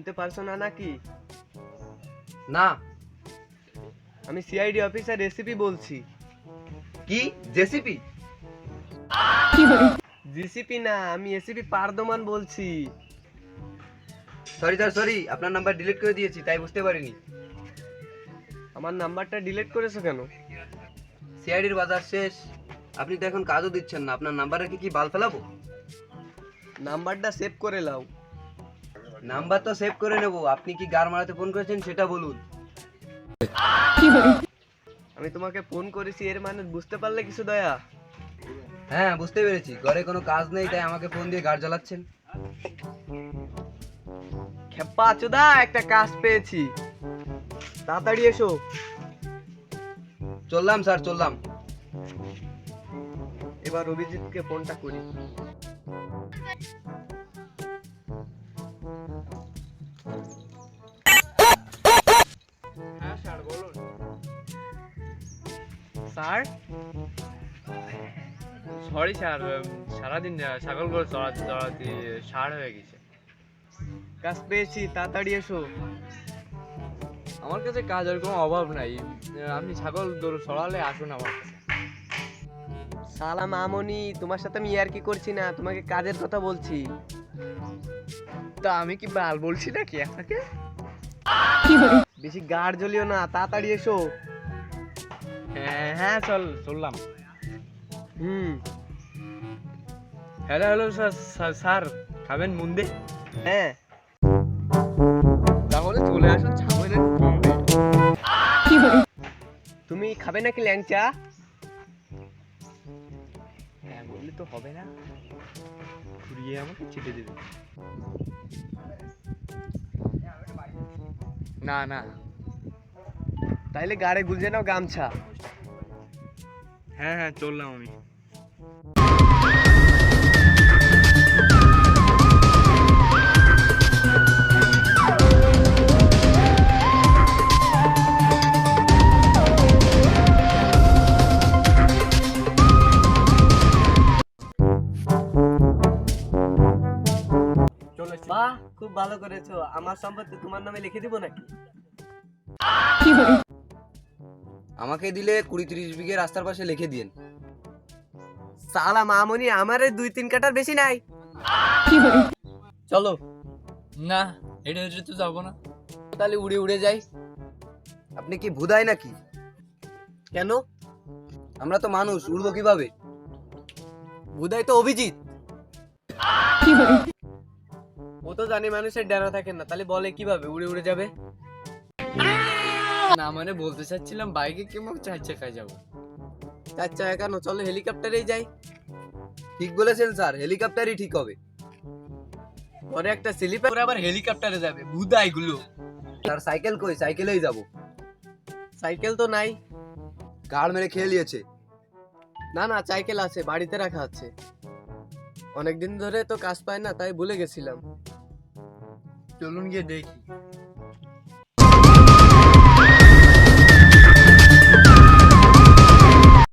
চিনতে পারছো না নাকি? না। আমি সিআইডি অফিসার রেসিপি বলছি। কি জেসিপি? জিসিপি না, আমি এসিপি পারদমান বলছি। সরি স্যার, সরি, আপনার নাম্বার ডিলিট করে দিয়েছি, তাই বুঝতে পারিনি। আমার নাম্বারটা ডিলিট করেছো কেন? সিআইডির বাজার শেষ, আপনি তো এখন কাজও দিচ্ছেন না, আপনার নাম্বার রেখে কি বাল ফেলাবো? নাম্বারটা সেভ করে নাও। নাম্বার তো সেভ করে নেব, আপনি কি গার মারাতে ফোন করেছেন সেটা বলুন। আমি তোমাকে ফোন করেছি, এর মানে বুঝতে পারলে কিছু দয়া? হ্যাঁ বুঝতে পেরেছি, ঘরে কোনো কাজ নেই তাই আমাকে ফোন দিয়ে গাড় জ্বালাচ্ছেন। খেপা চোদা, একটা কাজ পেয়েছি, তাড়াতাড়ি এসো। চললাম স্যার, চললাম। এবার অভিজিৎকে ফোনটা করি। হ্যাঁ স্যার বলুন। স্যার, সরি স্যার, সারাদিন ছাগল করে চড়াতে চড়াতে ষাঁড় হয়ে গেছে। কাজ পেয়েছি, তাড়াতাড়ি এসো। আমার কাছে কাজ ওরকম অভাব নাই, আপনি ছাগল দৌড় চড়ালে আসুন আমার কাছে। সালাম আমনি, তোমার সাথে আমি ইয়ার কি করছি না, তোমাকে কাজের কথা বলছি। তা আমি কি বাল বলছি নাকি আপনাকে? বেশি গাড় জ্বলিও না, তাড়াতাড়ি এসো। হ্যাঁ হ্যাঁ চললাম। হুম। হ্যালো হ্যালো স্যার, স্যার খাবেন মুন্দে? হ্যাঁ। তাহলে চলে আসুন ছাগলের মুন্দে। তুমি খাবে নাকি ল্যাংচা? হ্যাঁ বললে তো হবে না, ঘুরিয়ে আমাকে চেটে দেবে। না না। তাইলে গাড়ে গুলজে নাও গামছা। হ্যাঁ হ্যাঁ চললাম আমি। বাহ, খুব ভালো করেছো। আমার সম্পত্তি তোমার নামে লিখে দিব নাকি? আমাকে দিলে 20-30 বিঘে রাস্তার পাশে লিখে দিন। সালাম আমনি, আমার 2-3 কাটার বেশি নাই। চলো। না, হেঁটে হেঁটে তো যাবো না। তাহলে উড়ে উড়ে যাই। আপনি কি ভুদাই নাকি? কেন? আমরা তো মানুষ, উড়বো কিভাবে? বুধাই তো অভিজিৎ। ও তো জানি মানুষের ডানা থাকে না, তাহলে বলে কিভাবে উড়ে উড়ে যাবে? না মানে বলতে চাচ্ছিলাম বাইকে কিংবা 4 চাকায় যাবো। 4 চাকা কেন, চলো হেলিকপ্টারেই যাই। ঠিক বলেছেন স্যার, হেলিকপ্টারই ঠিক হবে। পরে একটা স্লিপার করে আবার হেলিকপ্টারে যাবে বুধাই গুলো। স্যার সাইকেল কই? সাইকেলেই যাব। সাইকেল তো নাই। গাড় মেরে খেয়ে নিয়েছে। না না, সাইকেল আছে, বাড়িতে রাখা আছে। অনেকদিন ধরে তো কাজ পায় না, তাই ভুলে গেছিলাম। চলুন গিয়ে দেখি।